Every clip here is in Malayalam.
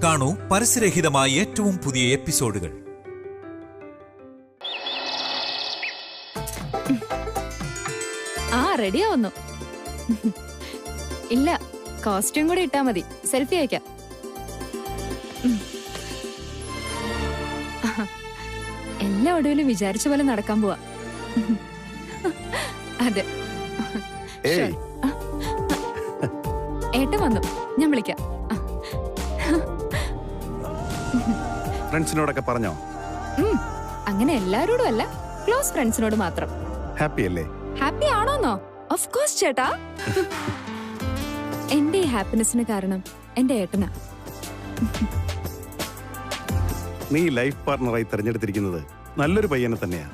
കാണൂ പരസ്യരഹിതമായ ഏറ്റവും പുതിയ എപ്പിസോഡുകൾ. റെഡിയാ വന്നു. ഇല്ല, കോസ്റ്റ്യൂം കൂടെ ഇട്ടാ മതി. സെൽഫി അയക്കാം. എല്ലാ ഒടുവിലും വിചാരിച്ച പോലെ നടക്കാൻ പോവാ. അതെ, ഏട്ടൻ വന്നു, ഞാൻ വിളിക്കാം. ഫ്രണ്ട്സിനോടൊക്കെ പറഞ്ഞോ? അങ്ങനെ എല്ലാരോടും അല്ല, ക്ലോസ് ഫ്രണ്ട്സിനോട് മാത്രം. ഹാപ്പി അല്ലേ? ഹാപ്പി ആണോന്നോ? ഓഫ് കോഴ്സ് ചേട്ടാ. എന്റെ ഈ ഹാപ്പിനെസിന് കാരണം എന്റെ ഏട്ടനാ. നീ ലൈഫ് പാർട്ണറായി തെരഞ്ഞെടുത്തിരിക്കുന്നത് നല്ലൊരു പയ്യനെ തന്നെയാ.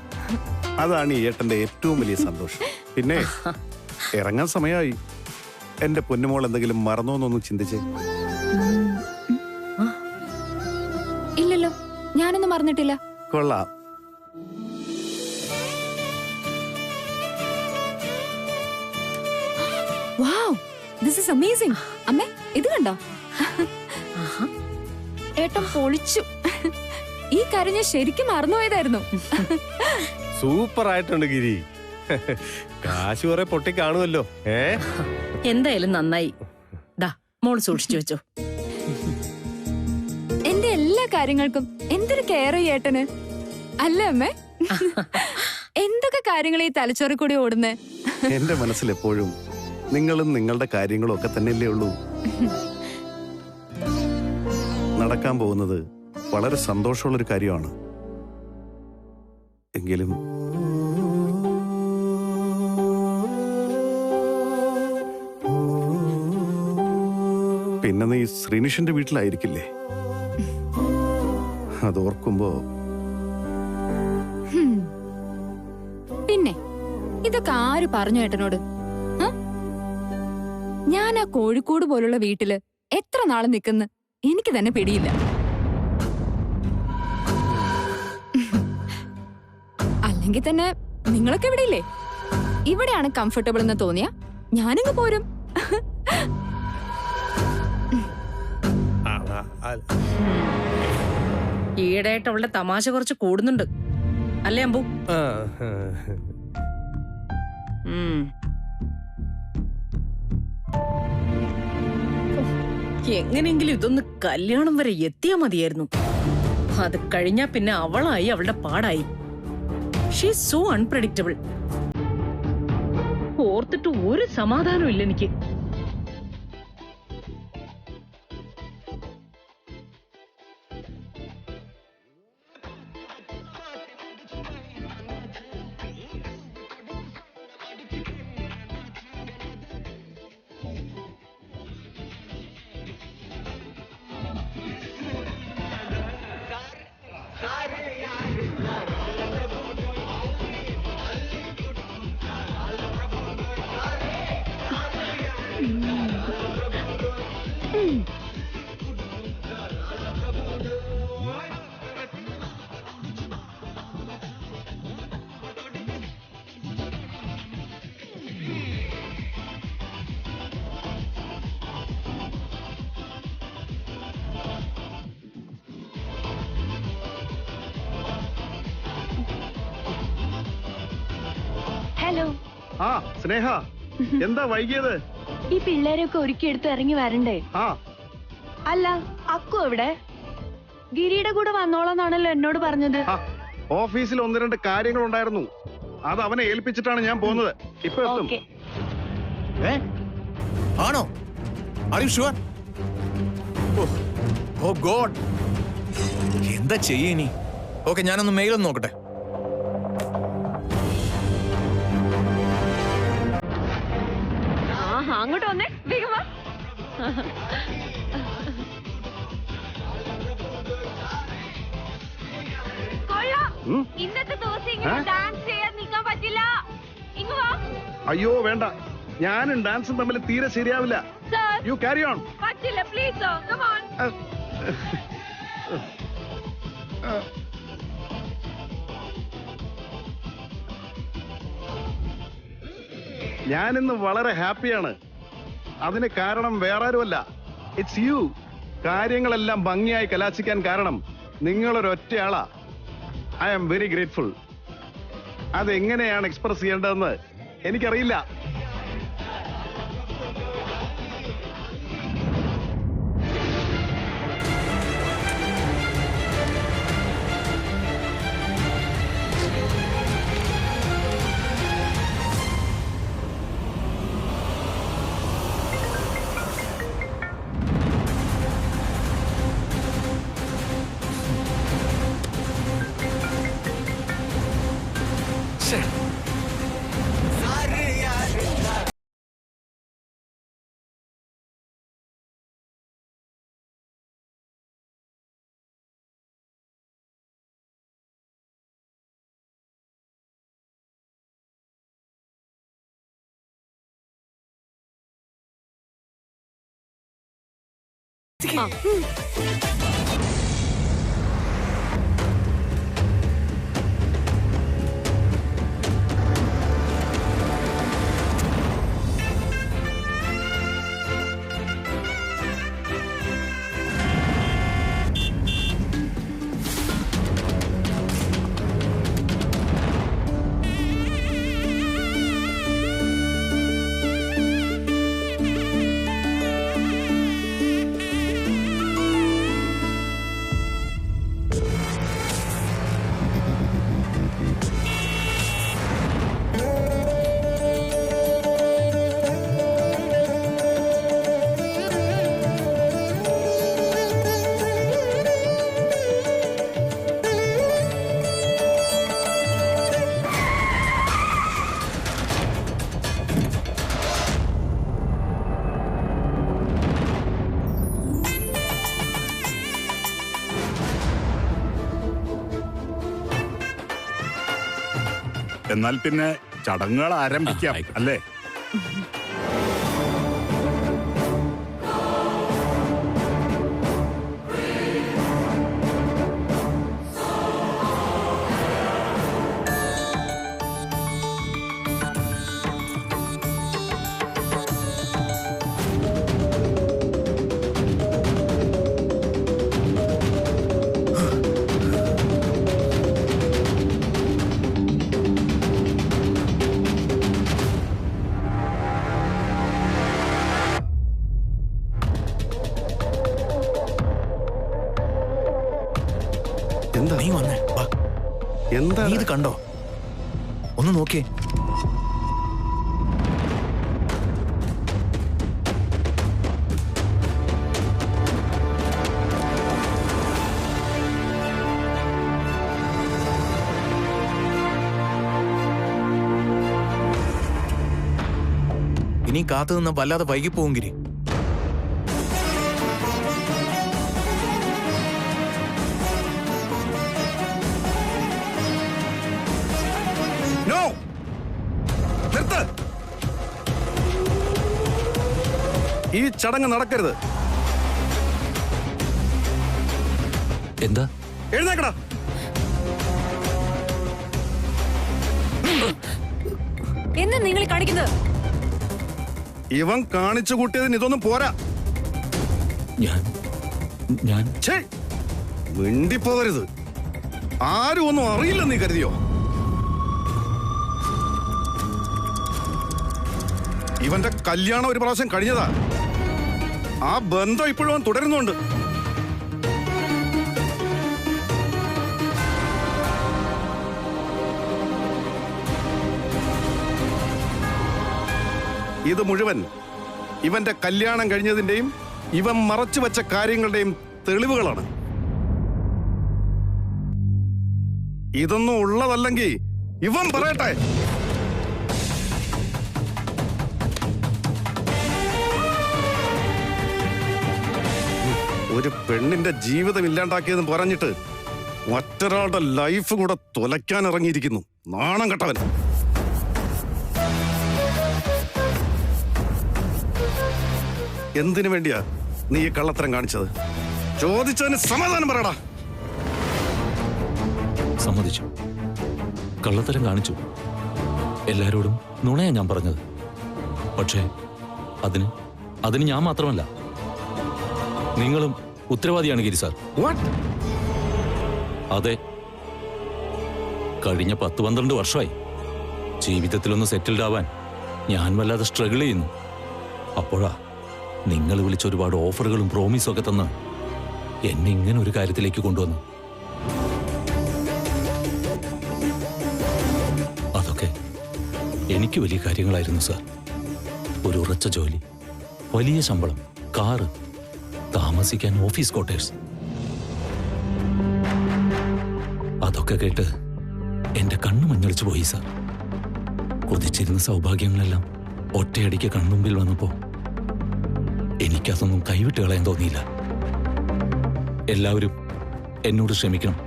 അതാണ് ഈ ഏട്ടന്റെ ഏറ്റവും വലിയ സന്തോഷം. പിന്നെ ഇറങ്ങാൻ സമയമായി. എന്റെ പൊന്നുമോൾ എന്തെങ്കിലും മറന്നോന്നൊന്ന് ചിന്തിച്ചേ. ഇല്ലല്ലോ, ഞാനൊന്നും മറന്നിട്ടില്ല. കൊള്ളാം. വാവ്, ദിസ് ഈസ് അമേസിംഗ്. അമ്മേ, ഇത് കണ്ടോ? ഏട്ടൻ പൊളിച്ചു. ഈ കാര്യം ഞാൻ ശരിക്കും മറന്നുപോയതായിരുന്നു. സൂപ്പർ ആയിട്ടുണ്ട് ഗിരി. കാശ് കുറെ പൊട്ടി കാണുമല്ലോ. എന്തായാലും നന്നായി. ദാ, മോൾ സൂക്ഷിച്ചു വെച്ചോ. എന്റെ എല്ലാ കാര്യങ്ങൾക്കും എന്തൊരു കെയർ ഏട്ടന് അല്ലേ അമ്മേ? എന്തൊക്കെ കാര്യങ്ങൾ ഈ തലച്ചോറിൽ കൂടി ഓടുന്നേ. എന്റെ മനസ്സിൽ എപ്പോഴും നിങ്ങളും നിങ്ങളുടെ കാര്യങ്ങളും ഒക്കെ തന്നെയല്ലേ ഉള്ളൂ. നടക്കാൻ പോകുന്നത് വളരെ സന്തോഷമുള്ളൊരു കാര്യമാണ്. എങ്കിലും പിന്നെ നീ ശ്രീനിഷിന്റെ വീട്ടിലായിരിക്കില്ലേ? അതോർക്കുമ്പോ പിന്നെ ഇതൊക്കെ ആര് പറഞ്ഞു ഏട്ടനോട്? ഞാൻ ആ കോഴിക്കോട് പോലുള്ള വീട്ടില് എത്ര നാള് നിൽക്കുന്നു എനിക്ക് തന്നെ പിടിയില്ല. അല്ലെങ്കിൽ തന്നെ നിങ്ങളൊക്കെ ഇവിടെ ഇല്ലേ? ഇവിടെയാണ് കംഫർട്ടബിൾ എന്ന് തോന്നിയ ഞാനിങ്ങ് പോരും. ഈയിടെയായിട്ട് അവളുടെ തമാശ കുറച്ച് കൂടുന്നുണ്ട് അല്ലേ അമ്പു? എങ്ങനെയെങ്കിലും ഇതൊന്ന് കല്യാണം വരെ എത്തിയാ മതിയായിരുന്നു. അത് കഴിഞ്ഞാ പിന്നെ അവളായി അവളുടെ പാടായി. She is so unpredictable. ഓർത്തിട്ട് ഒരു സമാധാനവും ഇല്ല എനിക്ക്. ഹലോ. സ്നേഹ, എന്താ വൈകിയത്? ഈ പിള്ളേരൊക്കെ ഒരുക്കിയെടുത്ത് ഇറങ്ങി വരണ്ടേ? അല്ല, അക്കു എവിടെ? ഗിരിയുടെ കൂടെ വന്നോളാന്നാണല്ലോ എന്നോട് പറഞ്ഞത്. ഓഫീസിൽ 1-2 കാര്യങ്ങൾ ഉണ്ടായിരുന്നു. അത് അവനെ ഏൽപ്പിച്ചിട്ടാണ് ഞാൻ പോകുന്നത്. ഇപ്പൊ എത്തും. ആണോ? Are you sure? Oh god, എന്താ ചെയ്യനി? ഓക്കെ, ഞാനൊന്ന് മെയിലൊന്ന് നോക്കട്ടെ. അങ്ങോട്ട് വന്നേ, വേഗം വാ. ഇന്നത്തെ ദിവസം ഇങ്ങനെ ഡാൻസ് ചെയ്യാൻ നിൽക്കാൻ പറ്റില്ല. ഇങ്ങ് വാ. അയ്യോ വേണ്ട, ഞാനും ഡാൻസും തമ്മിൽ തീരെ ശരിയാവില്ല. You carry on. പറ്റില്ല, പ്ലീസ് സർ, കം ഓൺ. ഞാനിന്ന് വളരെ ഹാപ്പിയാണ്. അതിന് കാരണം വേറെ ആരുമല്ല, ഇറ്റ്സ് യു. കാര്യങ്ങളെല്ലാം ഭംഗിയായി കലാശിക്കാൻ കാരണം നിങ്ങളൊരൊറ്റയാളാ. I am very grateful. അതെങ്ങനെയാണ് എക്സ്പ്രസ് ചെയ്യേണ്ടതെന്ന് എനിക്കറിയില്ല. ശ്ശേ. എന്നാൽ പിന്നെ ചടങ്ങുകൾ ആരംഭിക്കാം, അല്ലേ? എന്താ നീ വന്നേ, വാ. എന്താ നീ ഇത് കണ്ടോ? ഒന്ന് നോക്കിയേ. ഇനി കാത്തു നിന്ന് വല്ലാതെ വൈകിപ്പോവും ഗിരി. നോ, നിർത്ത്. ഈ ചടങ്ങ് നടക്കരുത്. എന്താ? എഴുന്നേക്കടാ. എന്താ നിങ്ങൾ കാണിക്കുന്നത്? ഇവൻ കാണിച്ചു കൂട്ടിയതിന് ഇതൊന്നും പോരാ. ഞാൻ ഛേ, മിണ്ടിപ്പോകരുത്. ആരും ഒന്നും അറിയില്ല നീ കരുതിയോ? ഇവന്റെ കല്യാണം ഒരു പ്രാവശ്യം കഴിഞ്ഞതാ. ആ ബന്ധം ഇപ്പോഴും അവൻ തുടരുന്നുണ്ട്. ഇത് മുഴുവൻ ഇവന്റെ കല്യാണം കഴിഞ്ഞതിന്റെയും ഇവൻ മറച്ചു വെച്ച കാര്യങ്ങളുടെയും തെളിവുകളാണ്. ഇതൊന്നും ഉള്ളതല്ലെങ്കിൽ ഇവൻ പറയട്ടെ. ഒരു പെണ്ണിന്റെ ജീവിതം ഇല്ലാണ്ടാക്കിയതെന്ന് പറഞ്ഞിട്ട് മറ്റൊരാളുടെ ലൈഫ് കൂടെ തുലയ്ക്കാൻ ഇറങ്ങിയിരിക്കുന്നു. നാണം കെട്ടവൻ. എന്തിനു വേണ്ടിയാ നീ ഈ കള്ളത്തരം കാണിച്ചത്? ചോദിച്ചതിന് സമാധാനം പറയടാ. സമ്മതിച്ചു, കള്ളത്തരം കാണിച്ചു. എല്ലാരോടും നുണയാ ഞാൻ പറഞ്ഞത്. പക്ഷേ അതിന് ഞാൻ മാത്രമല്ല, നിങ്ങളും ഉത്തരവാദിയാണ് ഗിരി സാർ. വാട്ട്? അതെ, കഴിഞ്ഞ 10-12 വർഷമായി ജീവിതത്തിലൊന്ന് സെറ്റിൽഡ് ആവാൻ ഞാൻ വല്ലാതെ സ്ട്രഗിൾ ചെയ്യുന്നു. അപ്പോഴാ നിങ്ങൾ വിളിച്ച ഒരുപാട് ഓഫറുകളും പ്രോമിസും ഒക്കെ തന്ന് എന്നെ ഇങ്ങനെ ഒരു കാര്യത്തിലേക്ക് കൊണ്ടുവന്നു. അതൊക്കെ എനിക്ക് വലിയ കാര്യങ്ങളായിരുന്നു സാർ. ഒരു ഉറച്ച ജോലി, വലിയ ശമ്പളം, കാറ്, താമസിക്കാൻ ഓഫീസ് ക്വാർട്ടേഴ്സ്. അതൊക്കെ കേട്ട് എന്റെ കണ്ണു മഞ്ഞളിച്ചു പോയി സാർ. കൊതിച്ചിരുന്ന സൗഭാഗ്യങ്ങളെല്ലാം ഒറ്റയടിക്ക് കൺമുമ്പിൽ വന്നപ്പോ എനിക്കതൊന്നും കൈവിട്ട് കളയാൻ തോന്നിയില്ല. എല്ലാവരും എന്നോട് ക്ഷമിക്കണം.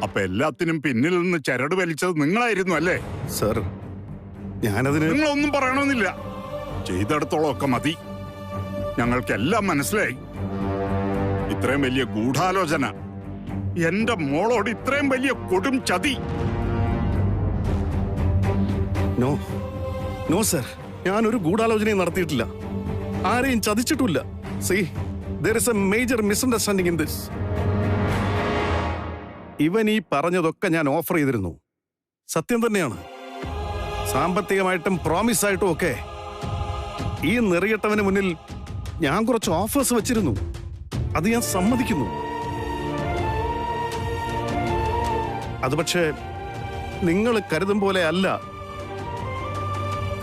അപ്പൊ എല്ലാത്തിനും പിന്നിൽ നിന്ന് ചരട് വലിച്ചത് നിങ്ങളായിരുന്നു അല്ലേ? സർ, ഞാനതിന് നിങ്ങളൊന്നും പറയണമെന്നില്ല. ചെയ്തെടുത്തോളം ഒക്കെ മതി. ഞങ്ങൾക്കെല്ലാം മനസ്സിലായി. ഇത്രയും വലിയ ഗൂഢാലോചന, എന്റെ മോളോട് ഇത്രയും വലിയ കൊടും ചതി. നോ നോ സർ, ഞാനൊരു ഗൂഢാലോചനയും നടത്തിയിട്ടില്ല, ആരെയും ചതിച്ചിട്ടില്ല. See, there is a major misunderstanding in this. ഇവൻ ഈ പറഞ്ഞതൊക്കെ ഞാൻ ഓഫർ ചെയ്തിരുന്നു. സത്യം തന്നെയാണ്. സാമ്പത്തികമായിട്ടും പ്രോമിസ് ആയിട്ടും ഒക്കെ ഈ നെറിയട്ടവന് മുന്നിൽ ഞാൻ കുറച്ച് ഓഫേഴ്സ് വെച്ചിരുന്നു. അത് ഞാൻ സമ്മതിക്കുന്നു. അത് പക്ഷേ നിങ്ങൾ കരുതും പോലെ അല്ല.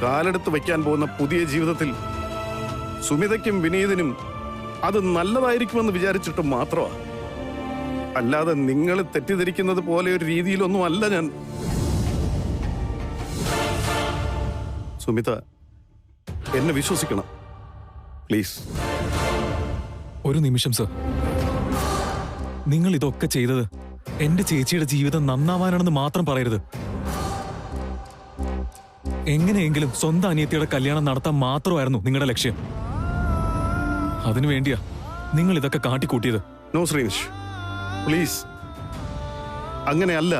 കാലെടുത്ത് വയ്ക്കാൻ പോകുന്ന പുതിയ ജീവിതത്തിൽ സുമിതയ്ക്കും വിനീതിനും അത് നല്ലതായിരിക്കുമെന്ന് വിചാരിച്ചിട്ട് മാത്രമാണ്. അല്ലാതെ നിങ്ങൾ തെറ്റിദ്ധരിക്കുന്നത് പോലെ ഒരു രീതിയിലൊന്നും അല്ല ഞാൻ. സുമിത, എന്നെ വിശ്വസിക്കണം പ്ലീസ്. ഒരു നിമിഷം സർ, നിങ്ങൾ ഇതൊക്കെ ചെയ്തത് എന്റെ ചേച്ചിയുടെ ജീവിതം നന്നാവാനാണെന്ന് മാത്രം പറയരുത്. എങ്ങനെയെങ്കിലും സ്വന്തം അനിയത്തിയുടെ കല്യാണം നടത്താൻ മാത്രമായിരുന്നു നിങ്ങളുടെ ലക്ഷ്യം. അതിനുവേണ്ടിയാ നിങ്ങൾ ഇതൊക്കെ കാട്ടിക്കൂട്ടിയത്. നോ ശ്രീനിഷ്, പ്ലീസ്, അങ്ങനെയല്ല.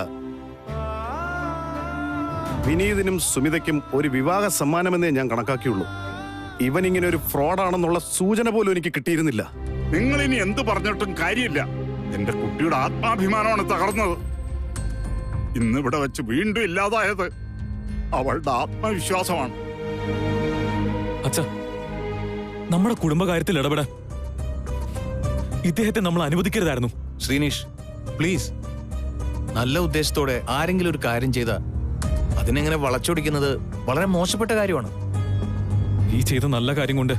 വിനീതിനും സുമിതയ്ക്കും ഒരു വിവാഹ സമ്മാനമെന്നേ ഞാൻ കണക്കാക്കിയുള്ളൂ. ഇവനിങ്ങനെ ഒരു ഫ്രോഡാണെന്നുള്ള സൂചന പോലും എനിക്ക് കിട്ടിയിരുന്നില്ല. നിങ്ങൾ ഇനി എന്ത് പറഞ്ഞിട്ടും കാര്യമില്ല. എന്റെ കുട്ടിയുടെ ആത്മാഭിമാനമാണ് തകർന്നത്. ഇന്നിവിടെ വെച്ച് വീണ്ടും ഇല്ലാതായത് അവളുടെ ആത്മവിശ്വാസമാണ്. അച്ഛാ, നമ്മുടെ കുടുംബകാര്യത്തിൽ ഇടപെടാൻ ഇദ്ദേഹത്തെ നമ്മൾ അനുവദിക്കരുതായിരുന്നു. ശ്രീനിഷ്, പ്ലീസ്. നല്ല ഉദ്ദേശത്തോടെ ആരെങ്കിലും ഒരു കാര്യം ചെയ്താൽ അതിനെങ്ങനെ വളച്ചൊടിക്കുന്നത് വളരെ മോശപ്പെട്ട കാര്യമാണ്. ഈ ചെയ്ത നല്ല കാര്യം കൊണ്ട്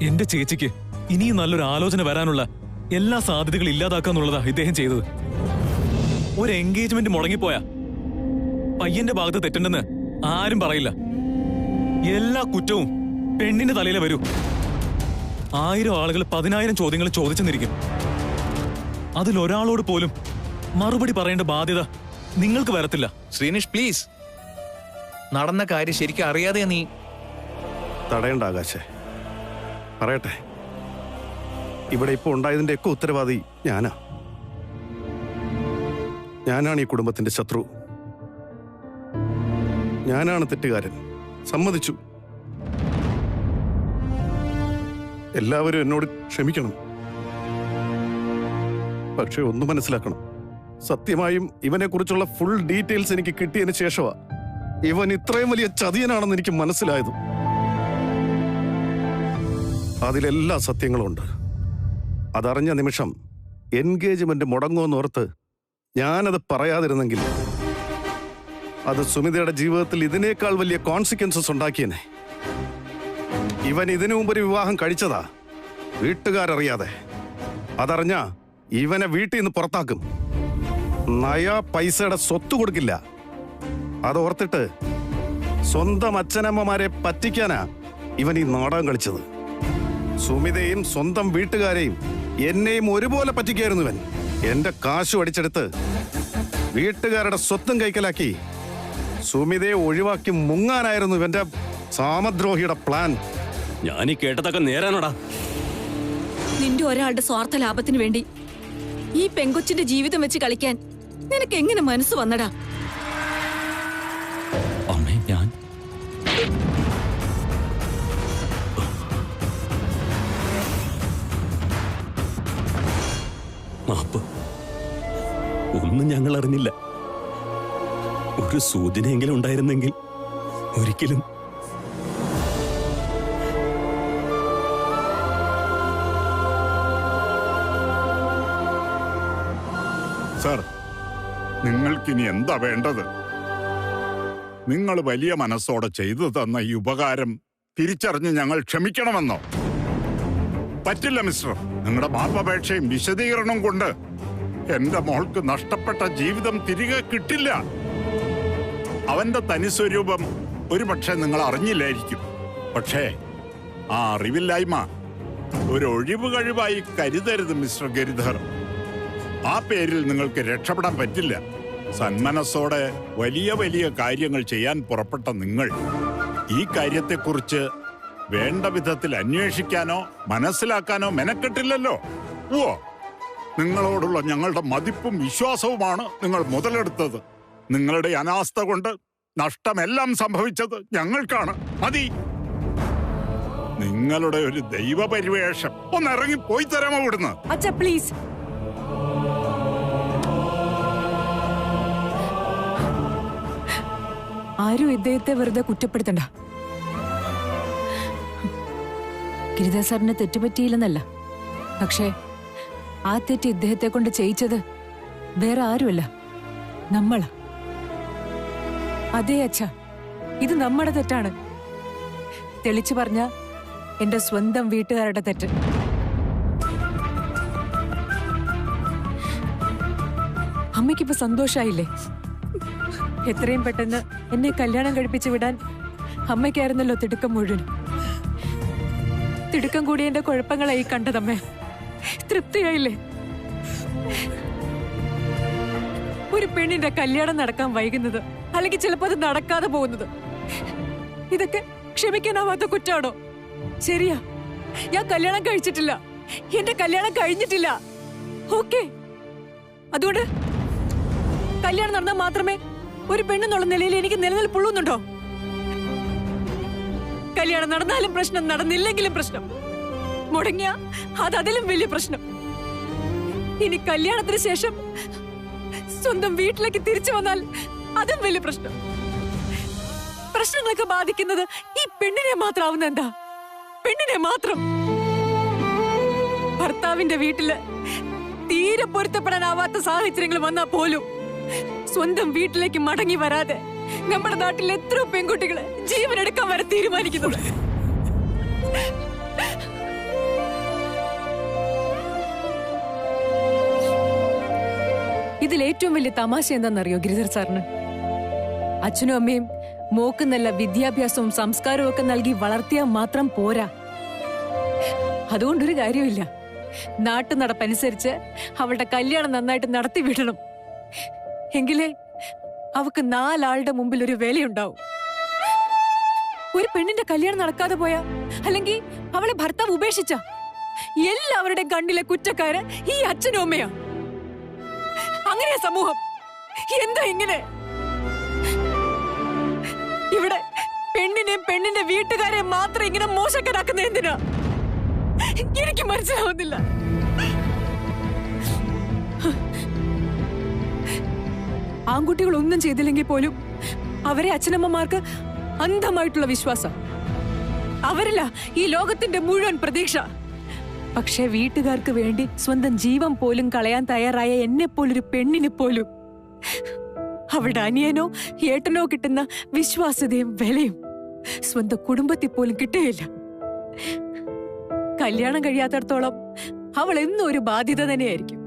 എന്റെ ചേച്ചിക്ക് ഇനിയും നല്ലൊരു ആലോചന വരാനുള്ള എല്ലാ സാധ്യതകളും ഇല്ലാതാക്കാന്നുള്ളതാ ഇദ്ദേഹം ചെയ്തത്. ഒരു എൻഗേജ്മെന്റ് മുടങ്ങിപ്പോയാ പയ്യന്റെ ഭാഗത്ത് തെറ്റുണ്ടെന്ന് ആരും പറയില്ല. എല്ലാ കുറ്റവും പെണ്ണിന്റെ തലയിലെ വരൂ. 1000 ആളുകൾ 10,000 ചോദ്യങ്ങൾ ചോദിച്ചെന്നിരിക്കും. അതിലൊരാളോട് പോലും മറുപടി പറയേണ്ട ബാധ്യത നിങ്ങൾക്ക് വരത്തില്ല. ശ്രീനിഷ്, പ്ലീസ്. നടന്ന കാര്യം ശരിക്കും അറിയാതെ നീ തടയണ്ട ആകാശേ, പറയട്ടെ. ഇവിടെ ഇപ്പൊ ഉണ്ടായതിന്റെ ഒക്കെ ഉത്തരവാദി ഞാനാണ് ഈ കുടുംബത്തിന്റെ ശത്രു. ഞാനാണ് തെറ്റുകാരൻ, സമ്മതിച്ചു. എല്ലാവരും എന്നോട് ക്ഷമിക്കണം. പക്ഷെ ഒന്ന് മനസ്സിലാക്കണം, സത്യമായും ഇവനെ കുറിച്ചുള്ള ഫുൾ ഡീറ്റെയിൽസ് എനിക്ക് കിട്ടിയതിന് ശേഷമാ ഇവൻ ഇത്രയും വലിയ ചതിയനാണെന്ന് എനിക്ക് മനസ്സിലായത്. അതിലെല്ലാ സത്യങ്ങളും ഉണ്ട്. അതറിഞ്ഞ നിമിഷം എൻഗേജ്മെന്റ് മുടങ്ങുമെന്നോർത്ത് ഞാനത് പറയാതിരുന്നെങ്കിൽ അത് സുമിതയുടെ ജീവിതത്തിൽ ഇതിനേക്കാൾ വലിയ കോൺസിക്വൻസസ് ഉണ്ടാക്കിയനെ. ഇവൻ ഇതിനു മുമ്പൊരു വിവാഹം കഴിച്ചതാ, വീട്ടുകാരറിയാതെ. അതറിഞ്ഞ ഇവനെ വീട്ടിൽ നിന്ന് പുറത്താക്കും. നയാ പൈസയുടെ സ്വത്ത് കൊടുക്കില്ല. അതോർത്തിട്ട് സ്വന്തം അച്ഛനമ്മമാരെ പറ്റിക്കാനാ ഇവൻ ഈ നാടകം കളിച്ചത്. സുമിതയും സ്വന്തം വീട്ടുകാരെയും എന്നെയും ഒരുപോലെ പറ്റിക്കായിരുന്നു ഇവൻ. എന്റെ കാശു അടിച്ചെടുത്ത് വീട്ടുകാരുടെ സ്വത്തും കൈക്കലാക്കി സുമിതയെ ഒഴിവാക്കി മുങ്ങാനായിരുന്നു ഇവന്റെ സാമദ്രോഹിയുടെ പ്ലാൻ. ഞാനീ കേട്ടതൊക്കെ നേരാനോടാ. നിന്റെ ഒരാളുടെ സ്വാർത്ഥ ലാഭത്തിന് വേണ്ടി ഈ പെങ്കൊച്ചിന്റെ ജീവിതം വെച്ച് കളിക്കാൻ നിനക്ക് എങ്ങനെ മനസ്സ് വന്നടാ? അമ്മേ, ഞാൻ മാപ്പ്. ഒന്നും ഞങ്ങൾ അറിഞ്ഞില്ല. ഒരു സൂചനയെങ്കിലും ഉണ്ടായിരുന്നെങ്കിൽ ഒരിക്കലും. സർ, നിങ്ങൾക്കിനി എന്താ വേണ്ടത്? നിങ്ങൾ വലിയ മനസ്സോടെ ചെയ്തു തന്ന ഈ ഉപകാരം തിരിച്ചറിഞ്ഞ് ഞങ്ങൾ ക്ഷമിക്കണമെന്നോ? പറ്റില്ല മിസ്റ്റർ. നിങ്ങളുടെ മാപ്പപേക്ഷയും വിശദീകരണവും കൊണ്ട് എന്റെ മോൾക്ക് നഷ്ടപ്പെട്ട ജീവിതം തിരികെ കിട്ടില്ല. അവന്റെ തനിസ്വരൂപം ഒരുപക്ഷെ നിങ്ങൾ അറിഞ്ഞില്ലായിരിക്കും. പക്ഷേ ആ അറിവില്ലായ്മ ഒരു ഒഴിവ് കഴിവായി കരുതരുത് മിസ്റ്റർ ഗിരിധർ. ആ പേരിൽ നിങ്ങൾക്ക് രക്ഷപ്പെടാൻ പറ്റില്ല. സന്മനസ്സോടെ വലിയ വലിയ കാര്യങ്ങൾ ചെയ്യാൻ പുറപ്പെട്ട നിങ്ങൾ ഈ കാര്യത്തെക്കുറിച്ച് വേണ്ട വിധത്തിൽ അന്വേഷിക്കാനോ മനസ്സിലാക്കാനോ മെനക്കെട്ടില്ലല്ലോ. ഓ, നിങ്ങളോടുള്ള ഞങ്ങളുടെ മതിപ്പും വിശ്വാസവുമാണ് നിങ്ങൾ മുതലെടുത്തത്. നിങ്ങളുടെ അനാസ്ഥ കൊണ്ട് നഷ്ടമെല്ലാം സംഭവിച്ചത് ഞങ്ങൾക്കാണ്. മതി. നിങ്ങളുടെ ഒരു ദൈവപരിവേഷം ഒന്നിറങ്ങി പോയി തരാമോ ഇവിടുന്ന്? അച്ഛാ പ്ലീസ്. ആരും ഇദ്ദേഹത്തെ വെറുതെ കുറ്റപ്പെടുത്തണ്ട. ഗിരിധർ സാറിന് തെറ്റുപറ്റിയില്ലെന്നല്ല, പക്ഷേ ആ തെറ്റ് ഇദ്ദേഹത്തെ കൊണ്ട് ചെയ്യിച്ചത് വേറെ ആരുമല്ല, നമ്മളാ. അതെ അച്ഛാ, ഇത് നമ്മുടെ തെറ്റാണ്. തെളിച്ചു പറഞ്ഞ എന്റെ സ്വന്തം വീട്ടുകാരുടെ തെറ്റ്. അമ്മയ്ക്കിപ്പോ സന്തോഷായില്ലേ? എത്രയും പെട്ടെന്ന് എന്നെ കല്യാണം കഴിപ്പിച്ചു വിടാൻ അമ്മയ്ക്കായിരുന്നല്ലോ തിടുക്കം മുഴുവൻ. തിടുക്കം കൂടി എന്റെ കുഴപ്പങ്ങളായി കണ്ടതമ്മേ. തൃപ്തിയായില്ലേ? ഒരു പെണ്ണിന്റെ കല്യാണം നടക്കാൻ വൈകുന്നത്, അല്ലെങ്കിൽ ചിലപ്പോ അത് നടക്കാതെ പോകുന്നത്, ഇതൊക്കെ ക്ഷമിക്കാനാവാത്ത കുറ്റാണോ? ശരിയാ, ഞാൻ കല്യാണം കഴിച്ചിട്ടില്ല, എന്റെ കല്യാണം കഴിഞ്ഞിട്ടില്ല. ഓക്കെ, അതുകൊണ്ട് കല്യാണം നടന്നാൽ മാത്രമേ ഒരു പെണ്ണെന്നുള്ള നിലയിൽ എനിക്ക് നിലനിൽപ്പുള്ളുന്നുണ്ടോ? കല്യാണം നടന്നാലും പ്രശ്നം, നടന്നില്ലെങ്കിലും പ്രശ്നം, മുടങ്ങിയ അതിലും വലിയ പ്രശ്നം. ഇനി കല്യാണത്തിന് ശേഷം സ്വന്തം വീട്ടിലേക്ക് തിരിച്ചു വന്നാൽ അതും വലിയ പ്രശ്നം. പ്രശ്നങ്ങളൊക്കെ ബാധിക്കുന്നത് ഈ പെണ്ണിനെ മാത്രമാവുന്ന എന്താ? പെണ്ണിനെ മാത്രം. ഭർത്താവിന്റെ വീട്ടില് തീരെ പൊരുത്തപ്പെടാനാവാത്ത സാഹചര്യങ്ങൾ വന്നാൽ പോലും സ്വന്തം വീട്ടിലേക്ക് മടങ്ങി വരാതെ നമ്മുടെ നാട്ടിൽ എത്രയോ പെൺകുട്ടികള് ജീവനെടുക്കാൻ വരെ തീരുമാനിക്കുന്നത്. ഇതിൽ ഏറ്റവും വലിയ തമാശ എന്താണെന്നറിയോ ഗിരിധർ സാറിന്? അച്ഛനും അമ്മയും മോക്ക് നല്ല വിദ്യാഭ്യാസവും സംസ്കാരവും ഒക്കെ നൽകി വളർത്തിയാൽ മാത്രം പോരാ. അതുകൊണ്ടൊരു കാര്യമില്ല. നാട്ടു നടപ്പനുസരിച്ച് അവളുടെ കല്യാണം നന്നായിട്ട് നടത്തി വിടണം. എങ്കിലേ അവക്ക് 4 ആളുടെ മുമ്പിൽ ഒരു വിലയുണ്ടാവും. ഒരു പെണ്ണിന്റെ കല്യാണം നടക്കാതെ പോയാ, അല്ലെങ്കിൽ അവളെ ഭർത്താവ് ഉപേക്ഷിച്ച, എല്ലാവരുടെയും കണ്ണിലെ കുറ്റക്കാര് ഈ അച്ഛനും അമ്മയാ. അങ്ങനെയാ സമൂഹം. എന്താ ഇങ്ങനെ? ഇവിടെ പെണ്ണിനെയും പെണ്ണിന്റെ വീട്ടുകാരെയും മാത്രം ഇങ്ങനെ മോശക്കാരാക്കുന്ന എന്തിനാ? എനിക്ക് മനസ്സിലാവുന്നില്ല. ആൺകുട്ടികൾ ഒന്നും ചെയ്തില്ലെങ്കിൽ പോലും അവരെ അച്ഛനമ്മമാർക്ക് അന്ധമായിട്ടുള്ള വിശ്വാസം. അവരില്ല ഈ ലോകത്തിന്റെ മുഴുവൻ പ്രതീക്ഷ. പക്ഷെ വീട്ടുകാർക്ക് വേണ്ടി സ്വന്തം ജീവൻ പോലും കളയാൻ തയ്യാറായ എന്നെ പോലൊരു പെണ്ണിനെ പോലും അവളുടെ അനിയനോ ഏട്ടനോ കിട്ടുന്ന വിശ്വാസ്യതയും വിലയും സ്വന്തം കുടുംബത്തിൽ പോലും കിട്ടുകയില്ല. കല്യാണം കഴിയാത്തടത്തോളം അവൾ എന്നും ഒരു ബാധ്യത തന്നെയായിരിക്കും,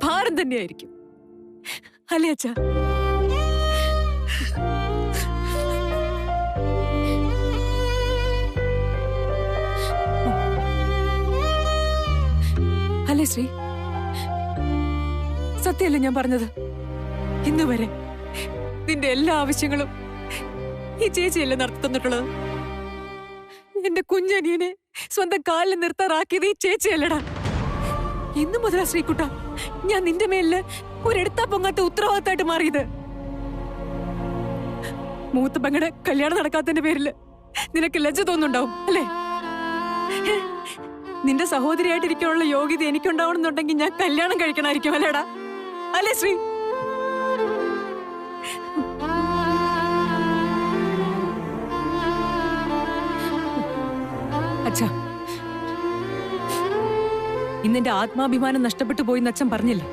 ഭാരം തന്നെയായിരിക്കും. അല്ലേ അച്ഛാ? അല്ലേ ശ്രീ? സത്യമല്ലേ ഞാൻ പറഞ്ഞത്? ഇന്ന് വരെ നിന്റെ എല്ലാ ആവശ്യങ്ങളും ഈ ചേച്ചിയല്ലേ നടത്തി തന്നിട്ടുള്ളത്? എന്റെ കുഞ്ഞനിയനെ സ്വന്തം കാലിൽ നിർത്താറാക്കിയത് ഈ ചേച്ചിയല്ലടാ. ഇന്നു മുതലാ ശ്രീകുട്ട ഞാൻ നിന്റെ മേലില് ഒരെടുത്താ പൊങ്ങാത്ത ഉത്തരവാദിത്തമായിട്ട് മാറിയത്. മൂത്ത പെങ്ങളുടെ കല്യാണം നടക്കാത്തതിന്റെ പേരില് നിനക്ക് ലജ്ജ തോന്നുന്നുണ്ടാവും അല്ലേ? നിന്റെ സഹോദരിയായിട്ടിരിക്കാനുള്ള യോഗ്യത എനിക്കുണ്ടാവണമെന്നുണ്ടെങ്കിൽ ഞാൻ കല്യാണം കഴിക്കണമായിരിക്കും അല്ലേടാ, അല്ലേ ശ്രീ? അച്ഛാ, ഇന്നെന്റെ ആത്മാഭിമാനം നഷ്ടപ്പെട്ടു പോയിന്ന് അച്ഛൻ പറഞ്ഞില്ലേ?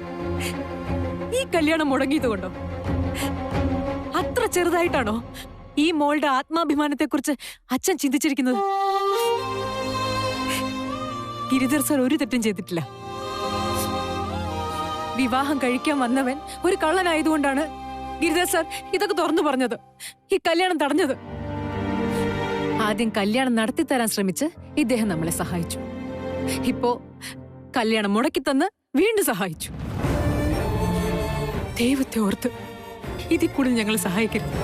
ഈ കല്യാണം മുടങ്ങിയത് കൊണ്ടോ? അത്ര ചെറുതായിട്ടാണോ ഈ മോളുടെ ആത്മാഭിമാനത്തെ കുറിച്ച് അച്ഛൻ ചിന്തിച്ചിരിക്കുന്നത്? ഗിരിധർ സർ ഒരു തെറ്റും ചെയ്തിട്ടില്ല. വിവാഹം കഴിക്കാൻ വന്നവൻ ഒരു കള്ളനായതുകൊണ്ടാണ് ഗിരിധർ സർ ഇതൊക്കെ തുറന്നു പറഞ്ഞത്, ഈ കല്യാണം തടഞ്ഞത്. ആദ്യം കല്യാണം നടത്തിത്തരാൻ ശ്രമിച്ച് ഇദ്ദേഹം നമ്മളെ സഹായിച്ചു. ഇപ്പോ കല്യാണം മുടക്കിത്തന്ന് വീണ്ടും സഹായിച്ചു. ദൈവത്തെ ഓർത്ത് ഇതിൽ കൂടുതൽ ഞങ്ങൾ സഹായിക്കരുത്.